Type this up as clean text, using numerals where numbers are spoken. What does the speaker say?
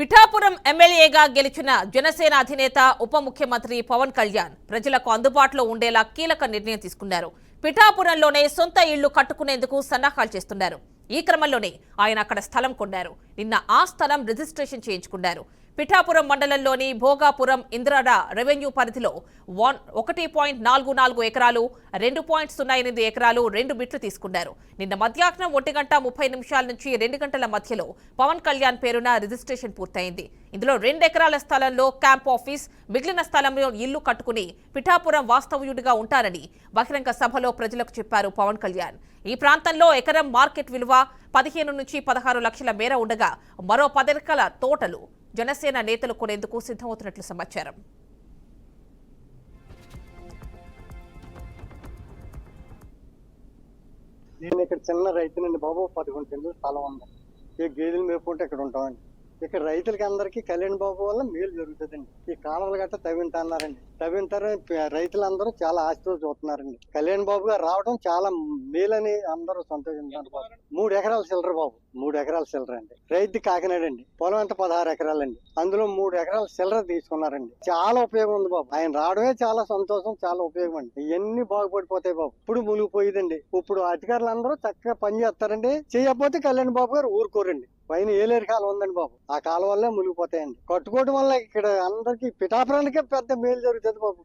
పిఠాపురం ఎమ్మెల్యేగా గెలిచిన జనసేన అధినేత ఉప ముఖ్యమంత్రి పవన్ కళ్యాణ్ ప్రజలకు అందుబాటులో ఉండేలా కీలక నిర్ణయం తీసుకున్నారు. పిఠాపురంలోనే సొంత ఇళ్లు కట్టుకునేందుకు సన్నాహాలు చేస్తున్నారు. ఈ క్రమంలోనే ఆయన అక్కడ స్థలం కొన్నారు. నిన్న ఆ స్థలం రిజిస్ట్రేషన్ చేయించుకున్నారు. పిఠాపురం మండలంలోని భోగాపురం ఇంద్రాడ రెవెన్యూ పరిధిలో 1.44 ఎకరాలు, 2.08 ఎకరాలు 2 బిట్లు తీసుకున్నారు. నిన్న మధ్యాహ్నం 1:30 నుంచి 2 గంటల మధ్యలో పవన్ కళ్యాణ్ పేరున రిజిస్ట్రేషన్ పూర్తయింది. ఇందులో 2 ఎకరాల స్థలంలో క్యాంప్ ఆఫీస్, మిగిలిన స్థలంలో ఇల్లు కట్టుకుని పిఠాపురం వాస్తవ్యుడిగా ఉంటారని బహిరంగ సభలో ప్రజలకు చెప్పారు పవన్ కళ్యాణ్. ఈ ప్రాంతంలో ఎకరం మార్కెట్ విలువ 15 నుంచి 16 లక్షల మేర ఉండగా మరో 10 ఎకరాల తోటలు జనసేన నేతలు కొనేందుకు సిద్ధమవుతున్నట్లు సమాచారం. నేను ఇక్కడ చిన్న రైతునండి బాబు. 11 సెంట్లు స్థలం ఉంది. ఈ గేదెలు మేపుకుంటే ఇక్కడ ఉంటామండి. ఇక్కడ రైతులకి అందరికీ కళ్యాణ్ బాబు వల్ల మేలు జరుగుతుందండి. ఈ కాలువలు గట్ట తవ్వింటున్నారండి. తవ్వింటారు రైతులందరూ చాలా ఆశతో చూస్తున్నారండి. కళ్యాణ్ బాబు గారు రావడం చాలా మేలని అందరూ సంతోషించారు బాబు. 3 ఎకరాల చిల్లర బాబు. 3 ఎకరాల చిల్లర అండి. రైతు కాకినాడ అండి. పొలం ఎంత 16 ఎకరాలండి. అందులో 3 ఎకరాల చిల్లర తీసుకున్నారండి. చాలా ఉపయోగం ఉంది బాబు. ఆయన రావడమే చాలా సంతోషం, చాలా ఉపయోగం అండి. ఇవన్నీ బాగుపడిపోతాయి బాబు. ఇప్పుడు మునిగిపోయేదండి. ఇప్పుడు అధికారులందరూ చక్కగా పని చేస్తారండి. చేయకపోతే కళ్యాణ్ బాబు గారు ఊరుకోరండి. పైన ఏలేరు కాలం ఉందండి బాబు. ఆ కాలం వల్లే మునిగిపోతాయండి. కట్టుకోవడం వల్ల ఇక్కడ అందరికి పిఠాపురానికే పెద్ద మేలు జరుగుతుంది బాబు.